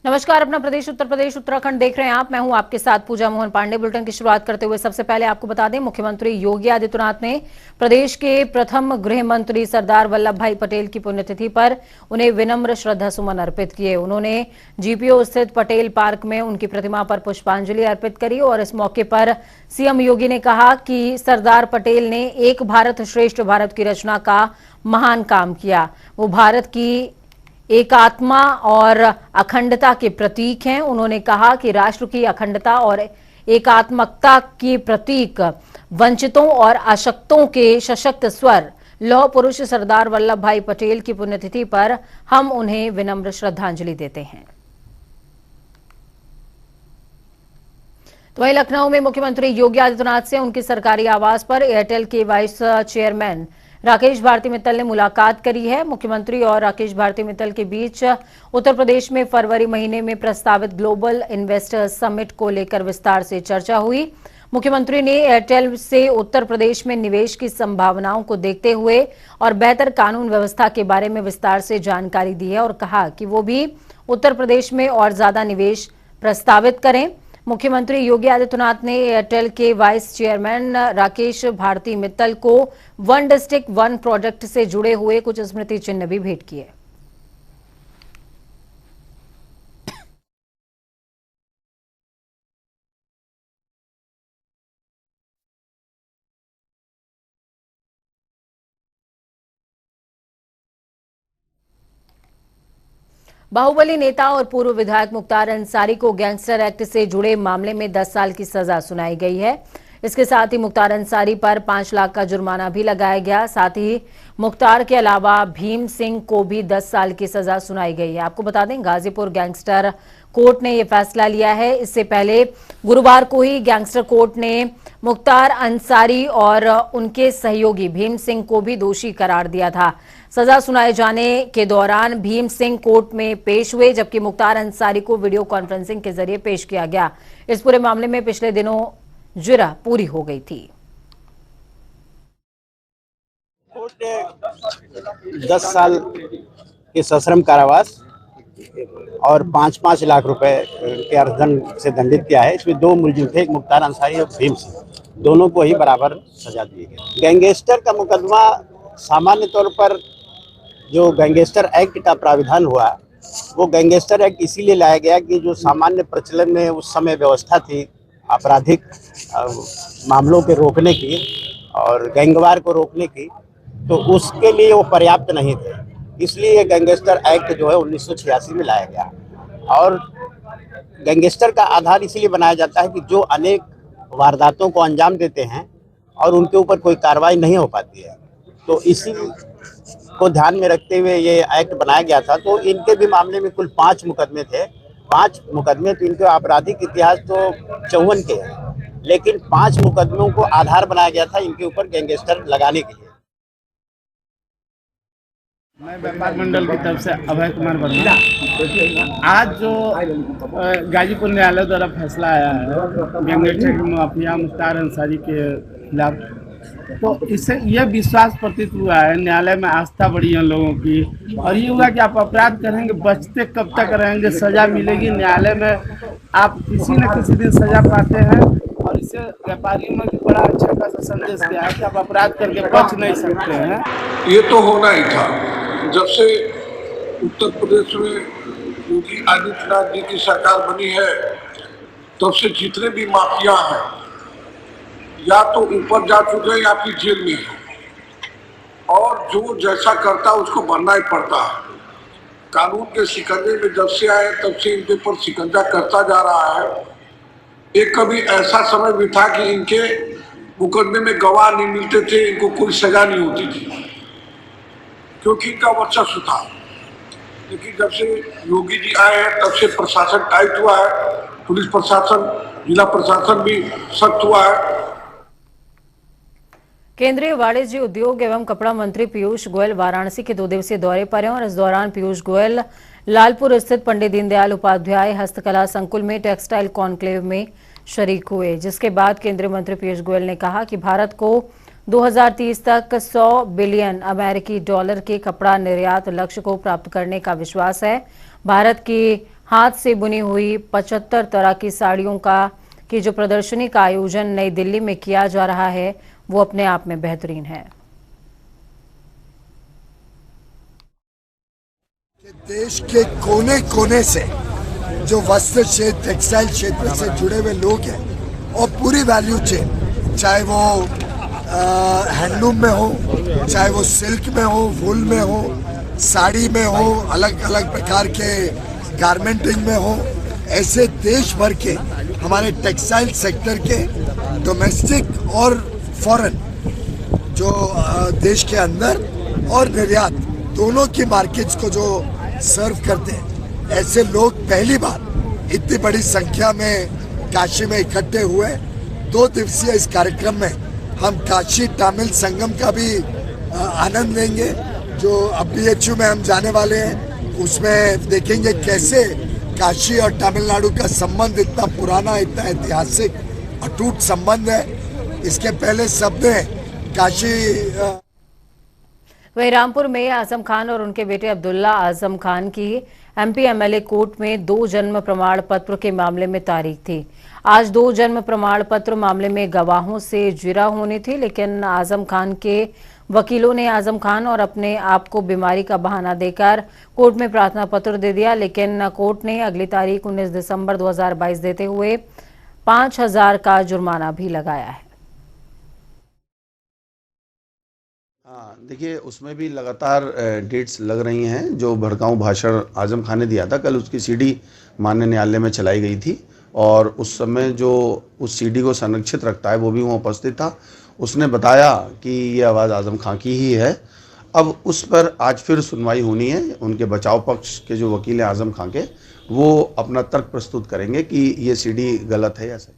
नमस्कार, अपना प्रदेश उत्तर प्रदेश उत्तराखंड देख रहे हैं आप। मैं हूं आपके साथ पूजा मोहन पांडे। बुलेटिन की शुरुआत करते हुए सबसे पहले आपको बता दें, मुख्यमंत्री योगी आदित्यनाथ ने प्रदेश के प्रथम गृह मंत्री सरदार वल्लभ भाई पटेल की पुण्यतिथि पर उन्हें विनम्र श्रद्धा सुमन अर्पित किए। उन्होंने जीपीओ स्थित पटेल पार्क में उनकी प्रतिमा पर पुष्पांजलि अर्पित करी और इस मौके पर सीएम योगी ने कहा कि सरदार पटेल ने एक भारत श्रेष्ठ भारत की रचना का महान काम किया। वो भारत की एकात्मा और अखंडता के प्रतीक हैं। उन्होंने कहा कि राष्ट्र की अखंडता और एकात्मकता की प्रतीक वंचितों और अशक्तों के सशक्त स्वर लौह पुरुष सरदार वल्लभ भाई पटेल की पुण्यतिथि पर हम उन्हें विनम्र श्रद्धांजलि देते हैं। तो वहीं लखनऊ में मुख्यमंत्री योगी आदित्यनाथ से उनके सरकारी आवास पर एयरटेल के वाइस चेयरमैन राकेश भारती मित्तल ने मुलाकात करी है। मुख्यमंत्री और राकेश भारती मित्तल के बीच उत्तर प्रदेश में फरवरी महीने में प्रस्तावित ग्लोबल इन्वेस्टर्स समिट को लेकर विस्तार से चर्चा हुई। मुख्यमंत्री ने एयरटेल से उत्तर प्रदेश में निवेश की संभावनाओं को देखते हुए और बेहतर कानून व्यवस्था के बारे में विस्तार से जानकारी दी है और कहा कि वो भी उत्तर प्रदेश में और ज्यादा निवेश प्रस्तावित करें। मुख्यमंत्री योगी आदित्यनाथ ने एयरटेल के वाइस चेयरमैन राकेश भारती मित्तल को वन डिस्ट्रिक्ट वन प्रोजेक्ट से जुड़े हुए कुछ स्मृति चिन्ह भी भेंट किए। बाहुबली नेता और पूर्व विधायक मुख्तार अंसारी को गैंगस्टर एक्ट से जुड़े मामले में 10 साल की सजा सुनाई गई है। इसके साथ ही मुख्तार अंसारी पर 5 लाख का जुर्माना भी लगाया गया। साथ ही मुख्तार के अलावा भीम सिंह को भी 10 साल की सजा सुनाई गई है। आपको बता दें, गाजीपुर गैंगस्टर कोर्ट ने यह फैसला लिया है। इससे पहले गुरुवार को ही गैंगस्टर कोर्ट ने मुख्तार अंसारी और उनके सहयोगी भीम सिंह को भी दोषी करार दिया था। सजा सुनाए जाने के दौरान भीम सिंह कोर्ट में पेश हुए, जबकि मुख्तार अंसारी को वीडियो कॉन्फ्रेंसिंग के जरिए पेश किया गया। इस पूरे मामले में पिछले दिनों जुर्रा पूरी हो गई थी। कोर्ट ने 10 साल के सश्रम कारावास और 5-5 लाख रुपए के अर्थदंड से दंडित किया है। इसमें 2 मुलजिम थे, एक मुख्तार अंसारी और भीम सिंह, दोनों को ही बराबर सजा दी गई। गैंगस्टर का मुकदमा सामान्य तौर पर जो गैंगस्टर एक्ट का प्राविधान हुआ, वो गैंगस्टर एक्ट इसीलिए लाया गया कि जो सामान्य प्रचलन में उस समय व्यवस्था थी आपराधिक मामलों के रोकने की और गैंगवार को रोकने की, तो उसके लिए वो पर्याप्त नहीं थे। इसलिए गैंगस्टर एक्ट जो है 1986 में लाया गया। और गैंगस्टर का आधार इसीलिए बनाया जाता है कि जो अनेक वारदातों को अंजाम देते हैं और उनके ऊपर कोई कार्रवाई नहीं हो पाती है, तो इसी को ध्यान में रखते हुए ये एक्ट बनाया गया था। तो इनके भी मामले में कुल 5 मुकदमे थे। 5 मुकदमे तो इनके आपराधिक इतिहास तो 54 के हैं, लेकिन 5 मुकदमों को आधार बनाया गया था इनके ऊपर गैंगस्टर लगाने के लिए। मैं व्यापार मंडल की तरफ से अभय कुमार वर्मा। आज जो गाजीपुर न्यायालय द्वारा फैसला आया है गैंगस्टर के माफिया मुख्तार अंसारी के खिलाफ, तो इससे यह विश्वास प्रतीत हुआ है, न्यायालय में आस्था बढ़ी है लोगों की, और ये हुआ कि आप अपराध करेंगे, बचते कब तक रहेंगे, सजा मिलेगी न्यायालय में, आप किसी न किसी दिन सजा पाते हैं। और इससे व्यापारियों में भी बड़ा अच्छा खासा संदेश गया है कि आप अपराध करके बच नहीं सकते हैं। ये तो होना ही था। जब से उत्तर प्रदेश में योगी आदित्यनाथ जी की सरकार बनी है, तब से जितने भी माफिया हैं या तो ऊपर जा चुके हैं या फिर जेल में हैं, और जो जैसा करता है उसको बनना ही पड़ता है। कानून के शिकंजे में जब से आए तब से इनके ऊपर शिकंजा करता जा रहा है। एक कभी ऐसा समय भी था कि इनके मुकदमे में गवाह नहीं मिलते थे, इनको कोई सजा नहीं होती थी क्योंकि इनका वर्चस्व था। लेकिन जब से योगी जी आए हैं तब से प्रशासन टाइट हुआ है, पुलिस प्रशासन, जिला प्रशासन भी सख्त हुआ है। केंद्रीय वाणिज्य उद्योग एवं कपड़ा मंत्री पीयूष गोयल वाराणसी के 2 दिवसीय दौरे पर हैं और इस दौरान पीयूष गोयल लालपुर स्थित पंडित दीनदयाल उपाध्याय हस्तकला संकुल में टेक्सटाइल कॉन्क्लेव में शरीक हुए, जिसके बाद केंद्रीय मंत्री पीयूष गोयल ने कहा कि भारत को 2030 तक 100 बिलियन अमेरिकी डॉलर के कपड़ा निर्यात लक्ष्य को प्राप्त करने का विश्वास है। भारत की हाथ से बुनी हुई 75 तरह की साड़ियों की जो प्रदर्शनी का आयोजन नई दिल्ली में किया जा रहा है वो अपने आप में बेहतरीन है। देश के कोने कोने से जो वस्त्र क्षेत्र, टेक्सटाइल क्षेत्र से जुड़े हुए लोग हैं और पूरी वैल्यू चेन, चाहे वो हैंडलूम में हो, चाहे वो सिल्क में हो, वूल में हो, साड़ी में हो, अलग अलग प्रकार के गारमेंटिंग में हो, ऐसे देश भर के हमारे टेक्सटाइल सेक्टर के डोमेस्टिक और फॉरेन जो देश के अंदर और निर्यात दोनों की मार्केट्स को जो सर्व करते हैं, ऐसे लोग पहली बार इतनी बड़ी संख्या में काशी में इकट्ठे हुए। 2 दिवसीय इस कार्यक्रम में हम काशी तमिल संगम का भी आनंद लेंगे। जो अब BHU में हम जाने वाले हैं, उसमें देखेंगे कैसे काशी और तमिलनाडु का संबंध इतना पुराना, इतना ऐतिहासिक अटूट संबंध है। इसके पहले सबने काशी वहीं रामपुर में आजम खान और उनके बेटे अब्दुल्ला आजम खान की MP MLA कोर्ट में 2 जन्म प्रमाण पत्र के मामले में तारीख थी। आज 2 जन्म प्रमाण पत्र मामले में गवाहों से जिरा होनी थी, लेकिन आजम खान के वकीलों ने आजम खान और अपने आप को बीमारी का बहाना देकर कोर्ट में प्रार्थना पत्र दे दिया, लेकिन कोर्ट ने अगली तारीख 19 दिसंबर 2022 देते हुए 5,000 का जुर्माना भी लगाया है। हाँ, देखिए उसमें भी लगातार डेट्स लग रही हैं। जो भड़काऊ भाषण आजम खान ने दिया था, कल उसकी CD माननीय न्यायालय में चलाई गई थी और उस समय जो उस CD को संरक्षित रखता है वो भी वहाँ उपस्थित था। उसने बताया कि ये आवाज़ आजम खान की ही है। अब उस पर आज फिर सुनवाई होनी है। उनके बचाव पक्ष के जो वकील हैं आजम खान के, वो अपना तर्क प्रस्तुत करेंगे कि ये CD गलत है या सही।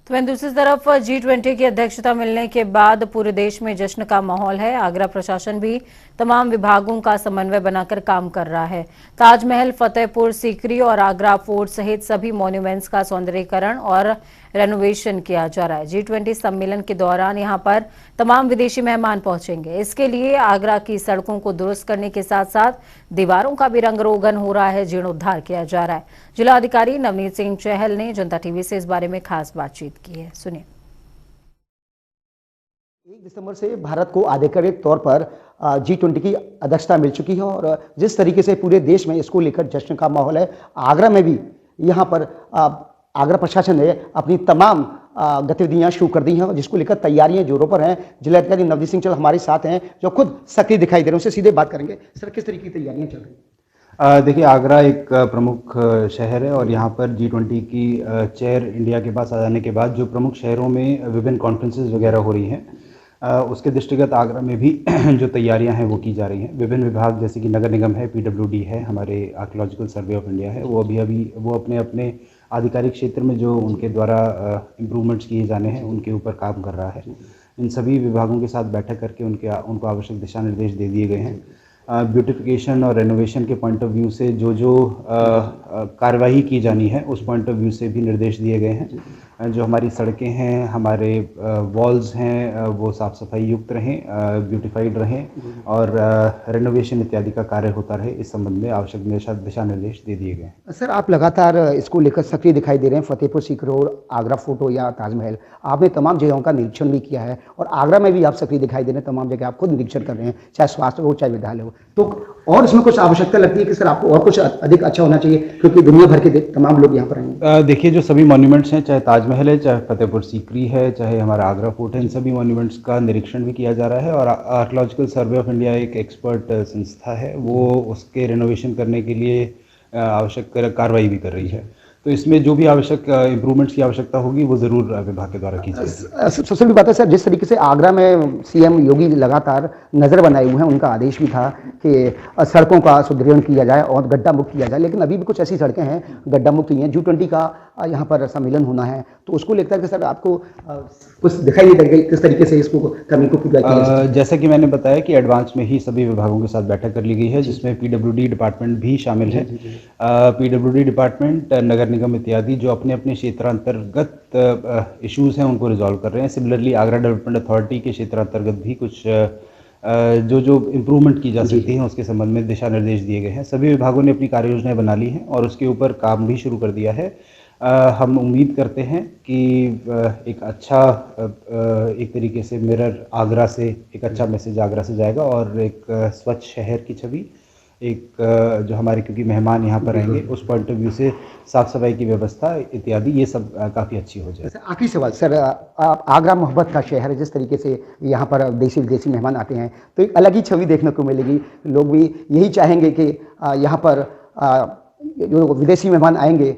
तो वहीं दूसरी तरफ G20 की अध्यक्षता मिलने के बाद पूरे देश में जश्न का माहौल है। आगरा प्रशासन भी तमाम विभागों का समन्वय बनाकर काम कर रहा है। ताजमहल, फतेहपुर सीकरी और आगरा फोर्ट सहित सभी मॉन्यूमेंट्स का सौंदर्यीकरण और रेनोवेशन किया जा रहा है। G20 सम्मेलन के दौरान यहां पर तमाम विदेशी मेहमान पहुंचेंगे। इसके लिए आगरा की सड़कों को दुरुस्त करने के साथ साथ दीवारों का भी रंग रोगन हो रहा है, जीर्णोद्धार किया जा रहा है। जिलाधिकारी नवनीत सिंह चहल ने जनता टीवी से इस बारे में खास बातचीत की है, सुनिए। 1 दिसंबर से भारत को आधिकारिक तौर पर G20 की अध्यक्षता मिल चुकी है और जिस तरीके से पूरे देश में इसको लेकर जश्न का माहौल है, आगरा में भी यहाँ पर आगरा प्रशासन ने अपनी तमाम गतिविधियां शुरू कर दी हैं, जिसको लेकर तैयारियां जोरों पर हैं। जिलाधिकारी नवनीत सिंह चहल हमारे साथ हैं, जो खुद सक्रिय दिखाई दे रहे हैं। उनसे सीधे बात करेंगे। सर, किस तरीके की तैयारियां चल रही हैं? देखिए, आगरा एक प्रमुख शहर है और यहाँ पर G20 की चेयर इंडिया के पास आ जाने के बाद जो प्रमुख शहरों में विभिन्न कॉन्फ्रेंसेस वगैरह हो रही हैं, उसके दृष्टिगत आगरा में भी जो तैयारियां हैं वो की जा रही हैं। विभिन्न विभाग जैसे कि नगर निगम है, PWD है, हमारे आर्कियोलॉजिकल सर्वे ऑफ इंडिया है, वो अभी वो अपने अपने आधिकारिक क्षेत्र में जो उनके द्वारा इम्प्रूवमेंट्स किए जाने हैं उनके ऊपर काम कर रहा है। इन सभी विभागों के साथ बैठक करके उनको आवश्यक दिशा निर्देश दे दिए गए हैं। ब्यूटिफिकेशन और रेनोवेशन के पॉइंट ऑफ व्यू से जो कार्यवाही की जानी है उस पॉइंट ऑफ व्यू से भी निर्देश दिए गए हैं। जो हमारी सड़कें हैं, हमारे वॉल्स हैं, वो साफ़ सफाई युक्त रहें, ब्यूटिफाइड रहें और रेनोवेशन इत्यादि का कार्य होता रहे, इस संबंध में आवश्यक दिशा निर्देश दे दिए गए हैं। सर, आप लगातार इसको लेकर सक्रिय दिखाई दे रहे हैं। फतेहपुर सीकरी और आगरा फोर्ट हो या ताजमहल, आपने तमाम जगहों का निरीक्षण भी किया है और आगरा में भी आप सक्रिय दिखाई दे रहे हैं। तमाम जगह आप खुद निरीक्षण कर रहे हैं, चाहे स्वास्थ्य हो चाहे विद्यालय हो। तो और इसमें कुछ आवश्यकता लगती है कि सर आपको और कुछ अधिक अच्छा होना चाहिए, क्योंकि दुनिया भर के तमाम लोग यहाँ पर आएंगे। देखिए, जो सभी मॉन्यूमेंट्स हैं, चाहे ताजमहल है, चाहे फतेहपुर सीकरी है, चाहे हमारा आगरा फोर्ट है, इन सभी मॉन्यूमेंट्स का निरीक्षण भी किया जा रहा है और आर्कियोलॉजिकल सर्वे ऑफ इंडिया एक एक्सपर्ट संस्था है, वो उसके रेनोवेशन करने के लिए आवश्यक कार्रवाई भी कर रही है। तो इसमें जो भी आवश्यक इम्प्रूवमेंट्स की आवश्यकता होगी वो ज़रूर विभाग के द्वारा की जाएगी। सबसे बड़ी बात है सर, जिस तरीके से आगरा में CM योगी लगातार नज़र बनाए हुए हैं, उनका आदेश भी था कि सड़कों का सुदृढ़ीकरण किया जाए और गड्ढा मुक्त किया जाए, लेकिन अभी भी कुछ ऐसी सड़कें हैं गड्ढा मुक्त हुई हैं। G20 का यहाँ पर सम्मेलन होना है, तो उसको लेकर के सर आपको कुछ दिखाई नहीं देगी किस तरीके से इसको कमी को पूरा किया जाए? जैसा कि मैंने बताया कि एडवांस में ही सभी विभागों के साथ बैठक कर ली गई है, जिसमें PWD डिपार्टमेंट भी शामिल है। PWD डिपार्टमेंट, नगर निगम इत्यादि जो अपने अपने क्षेत्रांतर्गत इश्यूज हैं उनको रिजॉल्व कर रहे हैं। सिमिलरली आगरा डेवलपमेंट अथॉरिटी के क्षेत्रांतर्गत भी कुछ जो इम्प्रूवमेंट की जा सकती है उसके संबंध में दिशा निर्देश दिए गए हैं। सभी विभागों ने अपनी कार्य योजनाएं बना ली हैं और उसके ऊपर काम भी शुरू कर दिया है। हम उम्मीद करते हैं कि एक अच्छा एक तरीके से मिरर आगरा से एक अच्छा मैसेज आगरा से जाएगा और एक स्वच्छ शहर की छवि, एक जो हमारे क्योंकि मेहमान यहाँ पर आएंगे उस पॉइंट ऑफ व्यू से साफ़ सफाई की व्यवस्था इत्यादि ये सब काफ़ी अच्छी हो जाए। आखिरी सवाल सर, आगरा मोहब्बत का शहर है, जिस तरीके से यहाँ पर देसी विदेशी मेहमान आते हैं तो एक अलग ही छवि देखने को मिलेगी। लोग भी यही चाहेंगे कि यहाँ पर जो विदेशी मेहमान आएंगे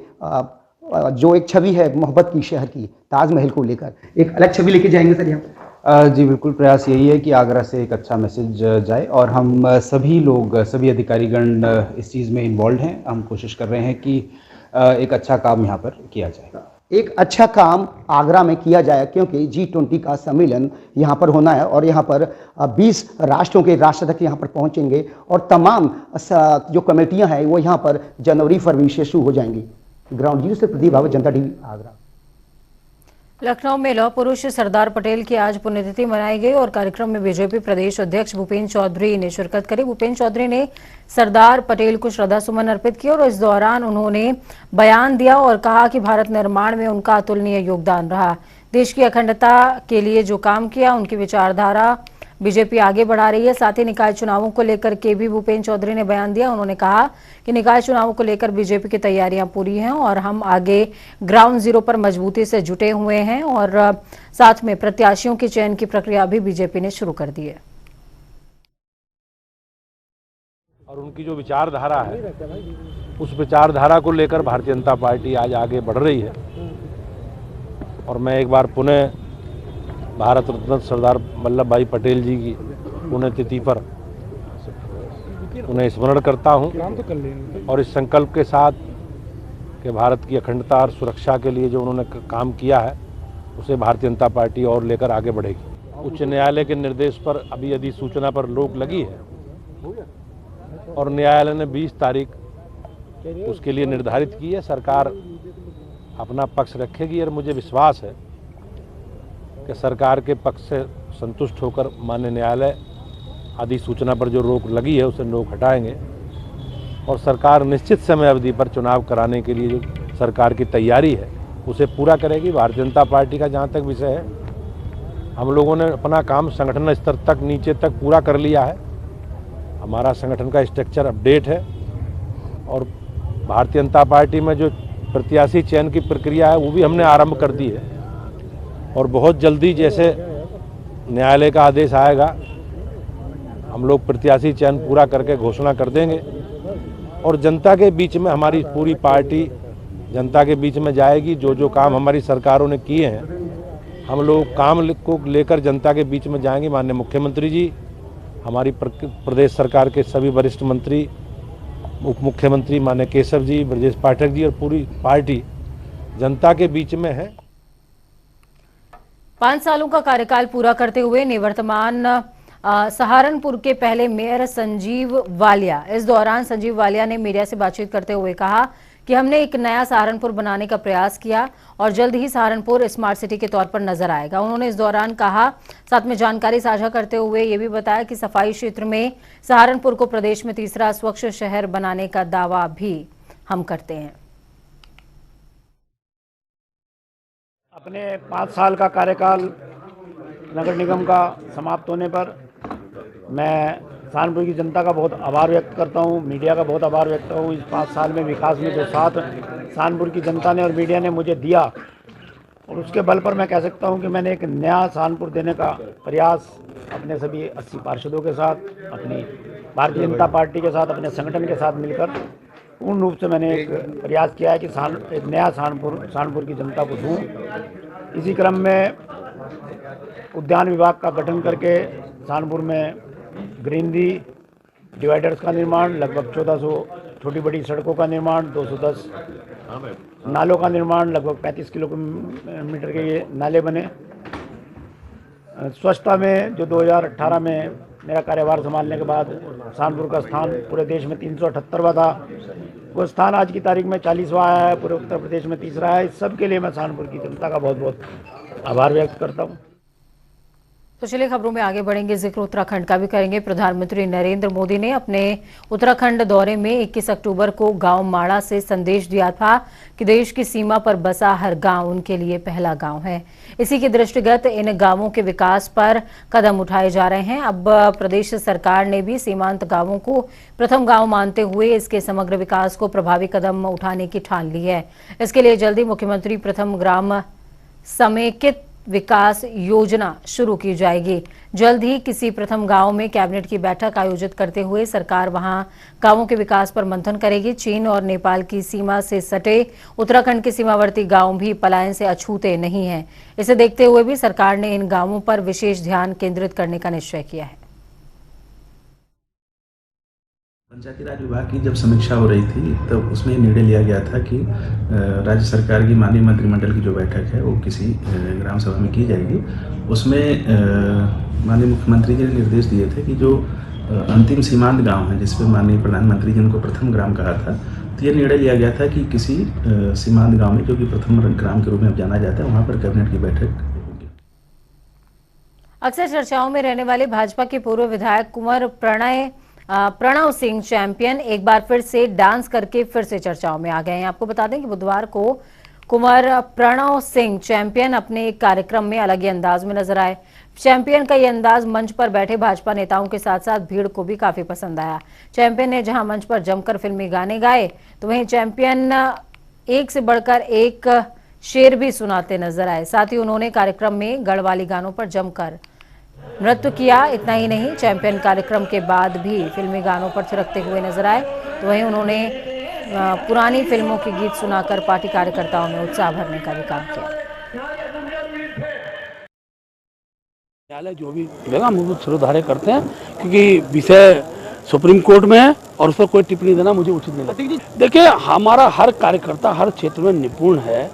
जो एक छवि है मोहब्बत की शहर की, ताजमहल को लेकर एक अलग छवि लेके जाएंगे सर यहाँ। जी बिल्कुल, प्रयास यही है कि आगरा से एक अच्छा मैसेज जाए और हम सभी लोग, सभी अधिकारीगण इस चीज़ में इन्वॉल्व हैं। हम कोशिश कर रहे हैं कि एक अच्छा काम यहाँ पर किया जाए, एक अच्छा काम आगरा में किया जाए, क्योंकि G20 का सम्मेलन यहाँ पर होना है और यहाँ पर 20 राष्ट्रों के राष्ट्राध्यक्ष यहाँ पर पहुँचेंगे और तमाम जो कमेटियाँ हैं वो यहाँ पर जनवरी-फरवरी से शुरू हो जाएंगी। ग्राउंड जीरो से प्रदीप भावे, जनता टीवी, आगरा। लखनऊ में लौह पुरुष सरदार पटेल की आज पुण्यतिथि मनाई गई और कार्यक्रम में बीजेपी प्रदेश अध्यक्ष भूपेंद्र चौधरी ने शिरकत करी। भूपेंद्र चौधरी ने सरदार पटेल को श्रद्धा सुमन अर्पित किए और इस दौरान उन्होंने बयान दिया और कहा कि भारत निर्माण में उनका अतुलनीय योगदान रहा। देश की अखंडता के लिए जो काम किया, उनकी विचारधारा बीजेपी आगे बढ़ा रही है। साथ ही निकाय चुनावों को लेकर के भी भूपेंद्र चौधरी ने बयान दिया। उन्होंने कहा कि निकाय चुनावों को लेकर बीजेपी की तैयारियां पूरी हैं और हम आगे ग्राउंड जीरो पर मजबूती से जुटे हुए हैं और साथ में प्रत्याशियों के चयन की प्रक्रिया भी बीजेपी ने शुरू कर दी है। और उनकी जो विचारधारा है, उस विचारधारा को लेकर भारतीय जनता पार्टी आज आगे बढ़ रही है। और मैं एक बार पुनः भारत रत्न सरदार वल्लभ भाई पटेल जी की पुण्यतिथि पर उन्हें स्मरण करता हूं और इस संकल्प के साथ कि भारत की अखंडता और सुरक्षा के लिए जो उन्होंने काम किया है उसे भारतीय जनता पार्टी और लेकर आगे बढ़ेगी। उच्च न्यायालय के निर्देश पर अभी अधिसूचना पर रोक लगी है और न्यायालय ने 20 तारीख उसके लिए निर्धारित की है। सरकार अपना पक्ष रखेगी और मुझे विश्वास है कि सरकार के पक्ष से संतुष्ट होकर माननीय न्यायालय अधिसूचना पर जो रोक लगी है उसे रोक हटाएंगे और सरकार निश्चित समय अवधि पर चुनाव कराने के लिए जो सरकार की तैयारी है उसे पूरा करेगी। भारतीय जनता पार्टी का जहाँ तक विषय है, हम लोगों ने अपना काम संगठन स्तर तक नीचे तक पूरा कर लिया है। हमारा संगठन का स्ट्रक्चर अपडेट है और भारतीय जनता पार्टी में जो प्रत्याशी चयन की प्रक्रिया है वो भी हमने आरंभ कर दी है और बहुत जल्दी जैसे न्यायालय का आदेश आएगा हम लोग प्रत्याशी चयन पूरा करके घोषणा कर देंगे और जनता के बीच में हमारी पूरी पार्टी जनता के बीच में जाएगी। जो जो काम हमारी सरकारों ने किए हैं हम लोग काम को लेकर जनता के बीच में जाएंगे। माननीय मुख्यमंत्री जी, हमारी प्रदेश सरकार के सभी वरिष्ठ मंत्री, उप मुख्यमंत्री माननीय केशव जी, ब्रजेश पाठक जी और पूरी पार्टी जनता के बीच में है। 5 सालों का कार्यकाल पूरा करते हुए निवर्तमान सहारनपुर के पहले मेयर संजीव वालिया, इस दौरान संजीव वालिया ने मीडिया से बातचीत करते हुए कहा कि हमने एक नया सहारनपुर बनाने का प्रयास किया और जल्द ही सहारनपुर स्मार्ट सिटी के तौर पर नजर आएगा। उन्होंने इस दौरान कहा, साथ में जानकारी साझा करते हुए ये भी बताया कि सफाई क्षेत्र में सहारनपुर को प्रदेश में तीसरा स्वच्छ शहर बनाने का दावा भी हम करते हैं। अपने 5 साल का कार्यकाल नगर निगम का समाप्त होने पर मैं सहारनपुर की जनता का बहुत आभार व्यक्त करता हूँ, मीडिया का बहुत आभार व्यक्त करता हूँ। इस 5 साल में विकास में जो साथ सहारनपुर की जनता ने और मीडिया ने मुझे दिया और उसके बल पर मैं कह सकता हूँ कि मैंने एक नया सहारनपुर देने का प्रयास अपने सभी 80 पार्षदों के साथ, अपनी भारतीय जनता पार्टी के साथ, अपने संगठन के साथ मिलकर पूर्ण रूप से मैंने एक प्रयास किया है कि एक नया सहारनपुर की जनता को दूँ। इसी क्रम में उद्यान विभाग का गठन करके सहारनपुर में ग्रीनरी डिवाइडर्स का निर्माण, लगभग 1400 छोटी बड़ी सड़कों का निर्माण, 210 नालों का निर्माण, लगभग 35 किलोमीटर के ये नाले बने। स्वच्छता में जो 2018 में मेरा कार्यभार संभालने के बाद सहारनपुर का स्थान पूरे देश में 378वां था, वो स्थान आज की तारीख में 40वां आया है, पूरे उत्तर प्रदेश में तीसरा है। इस सब के लिए मैं सहारनपुर की जनता का बहुत बहुत आभार व्यक्त करता हूँ। तो चलिए खबरों में आगे बढ़ेंगे, जिक्र उत्तराखंड का भी करेंगे। प्रधानमंत्री नरेंद्र मोदी ने अपने उत्तराखंड दौरे में 21 अक्टूबर को गांव माड़ा से संदेश दिया था कि देश की सीमा पर बसा हर गांव उनके लिए पहला गांव है। इसी के दृष्टिगत इन गांवों के विकास पर कदम उठाए जा रहे हैं। अब प्रदेश सरकार ने भी सीमांत गांवों को प्रथम गांव मानते हुए इसके समग्र विकास को प्रभावी कदम उठाने की ठान ली है। इसके लिए जल्दी मुख्यमंत्री प्रथम ग्राम समेकित विकास योजना शुरू की जाएगी। जल्द ही किसी प्रथम गांव में कैबिनेट की बैठक आयोजित करते हुए सरकार वहां गांवों के विकास पर मंथन करेगी। चीन और नेपाल की सीमा से सटे उत्तराखंड के सीमावर्ती गांव भी पलायन से अछूते नहीं हैं। इसे देखते हुए भी सरकार ने इन गांवों पर विशेष ध्यान केंद्रित करने का निश्चय किया है। पंचायती राज विभाग की जब समीक्षा हो रही थी तब उसमें निर्णय लिया गया था कि राज्य सरकार की माननीय मंत्रिमंडल की जो बैठक है वो किसी ग्राम सभा में की जाएगी। उसमें माननीय मुख्यमंत्री जी ने निर्देश दिए थे कि जो अंतिम सीमांत गांव है जिसपे माननीय प्रधानमंत्री जी ने उनको प्रथम ग्राम कहा था, तो ये निर्णय लिया गया था कि किसी सीमांत गाँव में जो कि प्रथम ग्राम के रूप में अब जाना जाता है वहाँ पर कैबिनेट की बैठक होगी। अक्सर चर्चाओं में रहने वाले भाजपा के पूर्व विधायक कुंवर प्रणव सिंह चैंपियन एक बार फिर से डांस करके फिर से चर्चाओं में आ गए हैं। आपको बता दें कि बुधवार को कुंवर प्रणव सिंह चैंपियन अपने एक कार्यक्रम में अलग ही अंदाज में नजर आए। चैंपियन का ये अंदाज मंच पर बैठे भाजपा नेताओं के साथ साथ भीड़ को भी काफी पसंद आया। चैंपियन ने जहां मंच पर जमकर फिल्मी गाने गाए तो वहीं चैंपियन एक से बढ़कर एक शेर भी सुनाते नजर आए। साथ ही उन्होंने कार्यक्रम में गढ़वाली गानों पर जमकर नृत्य किया। इतना ही नहीं, चैंपियन कार्यक्रम के बाद भी फिल्मी गानों पर थिरकते हुए नजर आए। तो वहीं उन्होंने पुरानी फिल्मों के गीत सुनाकर पार्टी कार्यकर्ताओं में उत्साह भरने का भी काम किया। न्यायालय जो भी मिलेगा हम उसको सिरोधार्य करते हैं, क्योंकि विषय सुप्रीम कोर्ट में है और उस पर कोई टिप्पणी देना मुझे उचित नहीं लगता। देखिए, हमारा हर कार्यकर्ता हर क्षेत्र में निपुण है।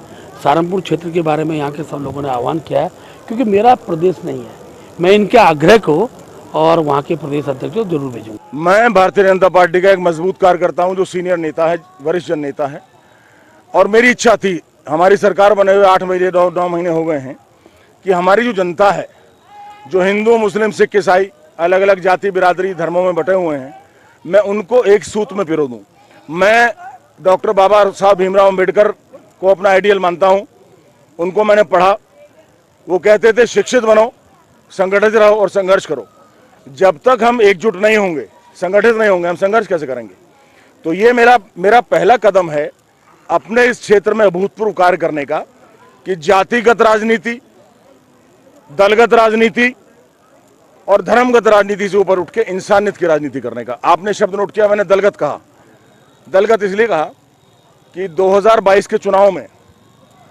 सहारनपुर क्षेत्र के बारे में यहाँ के सब लोगों ने आह्वान किया है, क्योंकि मेरा प्रदेश नहीं है। मैं इनके आग्रह को और वहाँ के प्रदेश अध्यक्ष को जरूर भेजूंगा। मैं भारतीय जनता पार्टी का एक मजबूत कार्यकर्ता हूँ जो सीनियर नेता है, वरिष्ठ जन नेता है, और मेरी इच्छा थी, हमारी सरकार बने हुए 8 महीने 9 महीने हो गए हैं, कि हमारी जो जनता है, जो हिंदू मुस्लिम सिख ईसाई अलग अलग जाति बिरादरी धर्मों में बटे हुए हैं, मैं उनको एक सूत्र में पिरो दूँ। मैं डॉक्टर बाबा साहब भीमराव अम्बेडकर को अपना आइडियल मानता हूँ। उनको मैंने पढ़ा। वो कहते थे शिक्षित बनो, संगठित रहो और संघर्ष करो। जब तक हम एकजुट नहीं होंगे, संगठित नहीं होंगे, हम संघर्ष कैसे करेंगे? तो ये मेरा पहला कदम है अपने इस क्षेत्र में अभूतपूर्व कार्य करने का, कि जातिगत राजनीति, दलगत राजनीति और धर्मगत राजनीति से ऊपर उठ के इंसानियत की राजनीति करने का। आपने शब्द नोट किया, मैंने दलगत कहा। दलगत इसलिए कहा कि 2022 के चुनाव में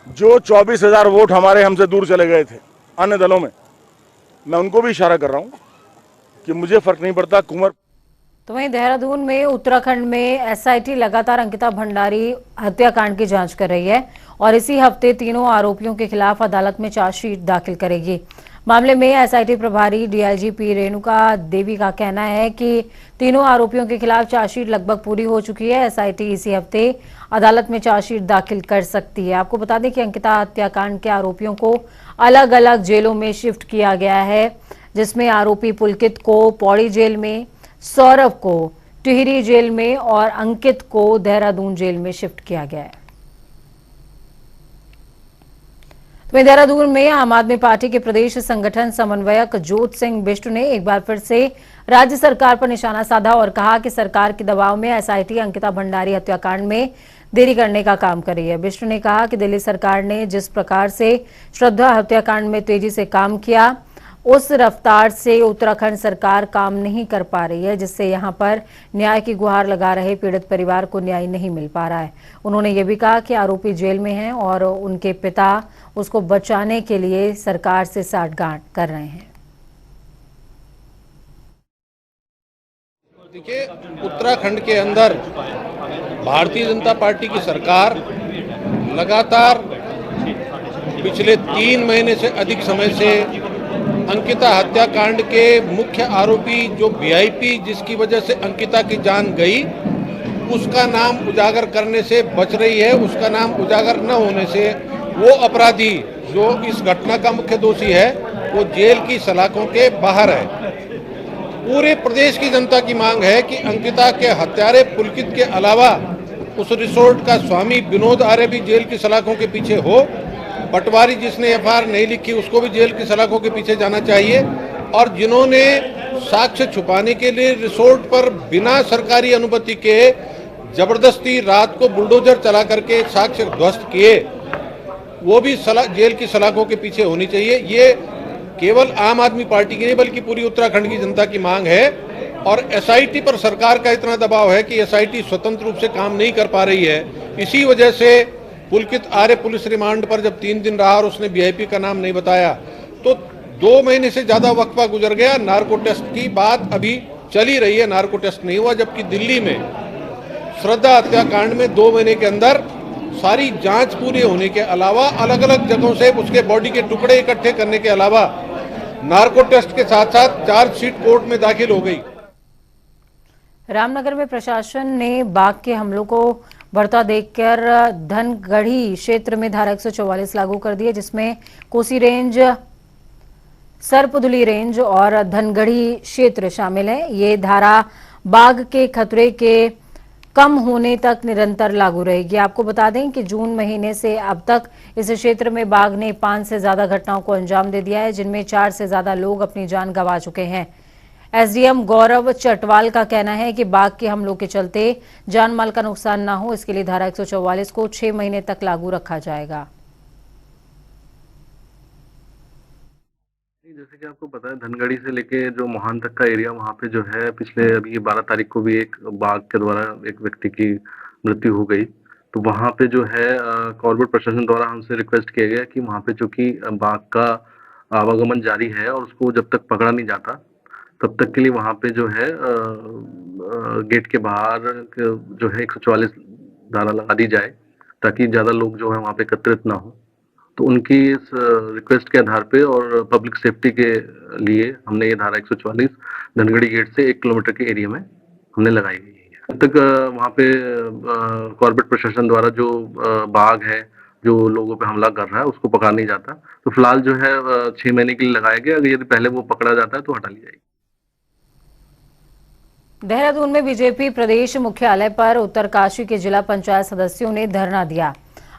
जो 24,000 वोट हमारे हमसे दूर चले गए थे अन्य दलों में, मैं उनको भी इशारा कर रहा हूं कि मुझे फर्क नहीं पड़ता। कुंवर तो वहीं देहरादून में उत्तराखंड में एसआईटी लगातार अंकिता भंडारी हत्याकांड की जांच कर रही है और इसी हफ्ते तीनों आरोपियों के खिलाफ अदालत में चार्जशीट दाखिल करेगी। मामले में एसआईटी प्रभारी डीआईजीपी रेणुका देवी का कहना है कि तीनों आरोपियों के खिलाफ चार्जशीट लगभग पूरी हो चुकी है। एसआईटी इसी हफ्ते अदालत में चार्जशीट दाखिल कर सकती है। आपको बता दें कि अंकिता हत्याकांड के आरोपियों को अलग अलग जेलों में शिफ्ट किया गया है, जिसमें आरोपी पुलकित को पौड़ी जेल में, सौरभ को टिहरी जेल में और अंकित को देहरादून जेल में शिफ्ट किया गया है। तो देहरादून में आम आदमी पार्टी के प्रदेश संगठन समन्वयक जोत सिंह बिष्ट ने एक बार फिर से राज्य सरकार पर निशाना साधा और कहा कि सरकार के दबाव में एसआईटी अंकिता भंडारी हत्याकांड में देरी करने का काम कर रही है। बिष्ट ने कहा कि दिल्ली सरकार ने जिस प्रकार से श्रद्धा हत्याकांड में तेजी से काम किया, उस रफ्तार से उत्तराखंड सरकार काम नहीं कर पा रही है, जिससे यहां पर न्याय की गुहार लगा रहे पीड़ित परिवार को न्याय नहीं मिल पा रहा है। उन्होंने ये भी कहा कि आरोपी जेल में हैं और उनके पिता उसको बचाने के लिए सरकार से साठगांठ कर रहे हैं। देखिए, उत्तराखंड के अंदर भारतीय जनता पार्टी की सरकार लगातार पिछले 3 महीने से अधिक समय से अंकिता हत्याकांड के मुख्य आरोपी जो वीआईपी जिसकी वजह से अंकिता की जान गई, उसका नाम उजागर करने से बच रही है। उसका नाम उजागर न होने से वो अपराधी जो इस घटना का मुख्य दोषी है वो जेल की सलाखों के बाहर है। पूरे प्रदेश की जनता की मांग है कि अंकिता के हत्यारे पुलकित के अलावा उस रिसोर्ट का स्वामी विनोद आर्य भी जेल की सलाखों के पीछे हो। पटवारी जिसने एफआईआर नहीं लिखी उसको भी जेल की सलाखों के पीछे जाना चाहिए। और जिन्होंने साक्ष्य छुपाने के लिए रिसोर्ट पर बिना सरकारी अनुमति के जबरदस्ती रात को बुलडोजर चला करके साक्ष्य ध्वस्त किए, वो भी जेल की सलाखों के पीछे होनी चाहिए। ये केवल आम आदमी पार्टी की नहीं बल्कि पूरी उत्तराखंड की जनता की मांग है। और एसआईटी पर सरकार का इतना दबाव है कि एसआईटी स्वतंत्र रूप से काम नहीं कर पा रही है। इसी वजह से पुलकित आर्य पुलिस रिमांड पर जब 3 दिन रहा और उसने वीआईपी का नाम नहीं बताया तो 2 महीने से ज्यादा वक्फा गुजर गया। नार्को टेस्ट की बात अभी चल ही रही है, नार्को टेस्ट नहीं हुआ। जबकि दिल्ली में श्रद्धा हत्याकांड में 2 महीने के अंदर सारी जांच पूरी होने के अलावा अलग अलग जगहों से उसके बॉडी के टुकड़े इकट्ठे करने के अलावा नार्को टेस्ट के साथ साथ चार्जशीट कोर्ट में दाखिल हो गई। रामनगर में प्रशासन ने बाघ के हमलों को बढ़ता देखकर धनगढ़ी क्षेत्र में धारा 144 लागू कर दी है, जिसमें कोसी रेंज, सरपुदली रेंज और धनगढ़ी क्षेत्र शामिल है। ये धारा बाघ के खतरे के कम होने तक निरंतर लागू रहेगी। आपको बता दें कि जून महीने से अब तक इस क्षेत्र में बाघ ने 5 से ज्यादा घटनाओं को अंजाम दे दिया है, जिनमें 4 से ज्यादा लोग अपनी जान गंवा चुके हैं। एसडीएम गौरव चटवाल का कहना है कि बाघ के हमलों के चलते जान माल का नुकसान न हो, इसके लिए धारा 144 को 6 महीने तक लागू रखा जाएगा। जैसे कि आपको पता है, धनगढ़ी से लेके जो मोहान तक का एरिया, वहाँ पे जो है पिछले अभी 12 तारीख को भी एक बाघ के द्वारा एक व्यक्ति की मृत्यु हो गई। तो वहाँ पे जो है कॉर्पोरेट प्रशासन द्वारा हमसे रिक्वेस्ट किया गया कि वहाँ पे चूंकि बाघ का आवागमन जारी है और उसको जब तक पकड़ा नहीं जाता तब तक के लिए वहाँ पे जो है गेट के बाहर जो है 144 धारा लगा दी जाए, ताकि ज़्यादा लोग जो है वहाँ पे एकत्रित ना हो। तो उनकी इस रिक्वेस्ट के आधार पे और पब्लिक सेफ्टी के लिए हमने ये धारा 144 धनगढ़ी गेट से 1 किलोमीटर के एरिया में हमने लगाई गई है। अब तक वहाँ पे कॉर्पोरेट प्रशासन द्वारा जो बाघ है जो लोगों पे हमला कर रहा है उसको पकड़ा नहीं जाता। तो फिलहाल जो है 6 महीने के लिए लगाया गया। अगर यदि पहले वो पकड़ा जाता है तो हटा ली जाएगी। देहरादून में बीजेपी प्रदेश मुख्यालय पर उत्तरकाशी के जिला पंचायत सदस्यों ने धरना दिया।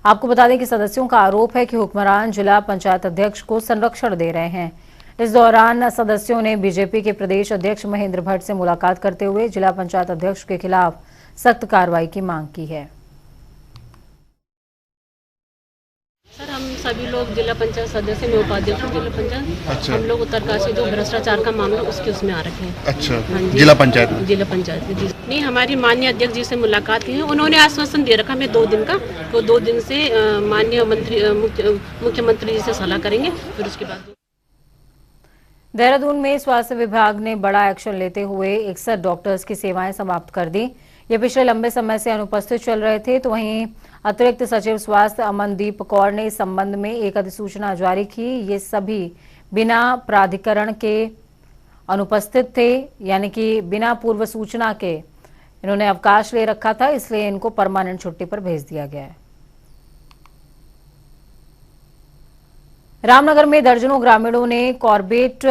आपको बता दें कि सदस्यों का आरोप है कि हुक्मरान जिला पंचायत अध्यक्ष को संरक्षण दे रहे हैं। इस दौरान सदस्यों ने बीजेपी के प्रदेश अध्यक्ष महेंद्र भट्ट से मुलाकात करते हुए जिला पंचायत अध्यक्ष के खिलाफ सख्त कार्रवाई की मांग की है। सर, हम सभी लोग जिला पंचायत सदस्य में उपाध्यक्ष जिला पंचायत। अच्छा। हम लोग उत्तरकाशी जो भ्रष्टाचार का मामला उसके उसमें आ रखे हैं। अच्छा। हाँ जी। जिला पंचायत में? जिला पंचायत में जी। नहीं, हमारी माननीय अध्यक्ष जी से मुलाकात की है। उन्होंने आश्वासन दे रखा हमें 2 दिन का, तो 2 दिन से माननीय मुख्यमंत्री जी से सलाह करेंगे, फिर उसके बाद। देहरादून में स्वास्थ्य विभाग ने बड़ा एक्शन लेते हुए 61 डॉक्टर्स की सेवाएं समाप्त कर दी। ये पिछले लंबे समय से अनुपस्थित चल रहे थे। तो वहीं अतिरिक्त सचिव स्वास्थ्य अमनदीप कौर ने इस संबंध में एक अधिसूचना जारी की। ये सभी बिना प्राधिकरण के अनुपस्थित थे, यानी कि बिना पूर्व सूचना के इन्होंने अवकाश ले रखा था, इसलिए इनको परमानेंट छुट्टी पर भेज दिया गया है। रामनगर में दर्जनों ग्रामीणों ने कॉर्बेट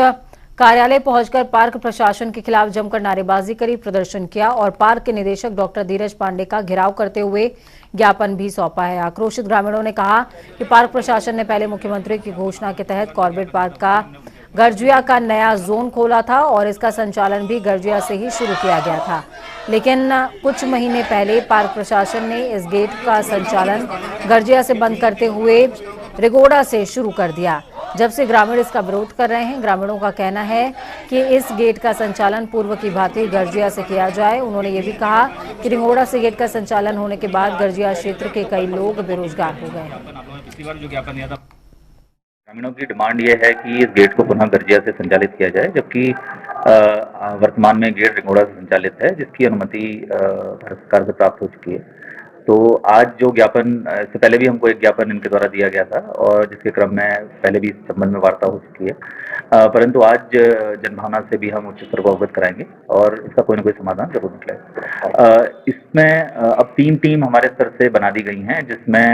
कार्यालय पहुंचकर पार्क प्रशासन के खिलाफ जमकर नारेबाजी करी, प्रदर्शन किया और पार्क के निदेशक डॉक्टर धीरज पांडे का घेराव करते हुए ज्ञापन भी सौंपा है। आक्रोशित ग्रामीणों ने कहा कि पार्क प्रशासन ने पहले मुख्यमंत्री की घोषणा के तहत कॉर्बेट पार्क का गर्जिया का नया जोन खोला था और इसका संचालन भी गर्जिया से ही शुरू किया गया था, लेकिन कुछ महीने पहले पार्क प्रशासन ने इस गेट का संचालन गर्जिया से बंद करते हुए रिगोडा से शुरू कर दिया। जब से ग्रामीण इसका विरोध कर रहे हैं। ग्रामीणों का कहना है कि इस गेट का संचालन पूर्व की भांति गर्जिया से किया जाए। उन्होंने ये भी कहा कि रिगोडा से गेट का संचालन होने के बाद गर्जिया क्षेत्र के कई लोग बेरोजगार हो गए हैं। ग्रामीणों की डिमांड ये है कि इस गेट को पुनः गर्जिया से संचालित किया जाए, जबकि वर्तमान में गेट रिगोडा से संचालित है, जिसकी अनुमति भारत सरकार से प्राप्त हो चुकी है। तो आज जो ज्ञापन इससे पहले भी हमको एक ज्ञापन इनके द्वारा दिया गया था और जिसके क्रम में पहले भी इस संबंध में वार्ता हो चुकी है, परंतु आज जनभावना से भी हम उच्च स्तर को अवगत कराएंगे और इसका कोई ना कोई समाधान जरूर निकलेगा। इसमें अब 3 टीम हमारे स्तर से बना दी गई हैं, जिसमें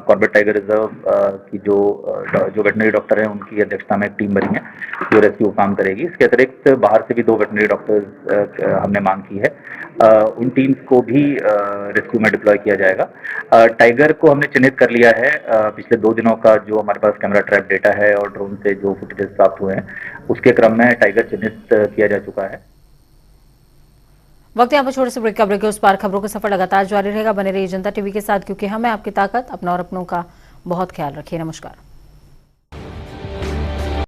कॉर्बेट टाइगर रिजर्व की जो वेटनरी डॉक्टर हैं उनकी अध्यक्षता में एक टीम बनी है जो रेस्क्यू काम करेगी। इसके अतिरिक्त बाहर से भी 2 वेटनरी डॉक्टर्स हमने मांग की है, उन टीम्स को भी रेस्क्यू में डिप्लॉय किया जाएगा। टाइगर को हमने चिन्हित कर लिया है, पिछले 2 दिनों का जो हमारे पास कैमरा ट्रैप डेटा है और ड्रोन से जो फुटेजेस प्राप्त हुए हैं उसके क्रम में टाइगर चिन्हित किया जा चुका है। वक्त यहाँ पर छोटे से ब्रेक का ब्रेक है, उस पार खबरों का सफर लगातार जारी रहेगा। बने रहिए जनता टीवी के साथ, क्योंकि हमें आपकी ताकत, अपना और अपनों का बहुत ख्याल रखिए। नमस्कार।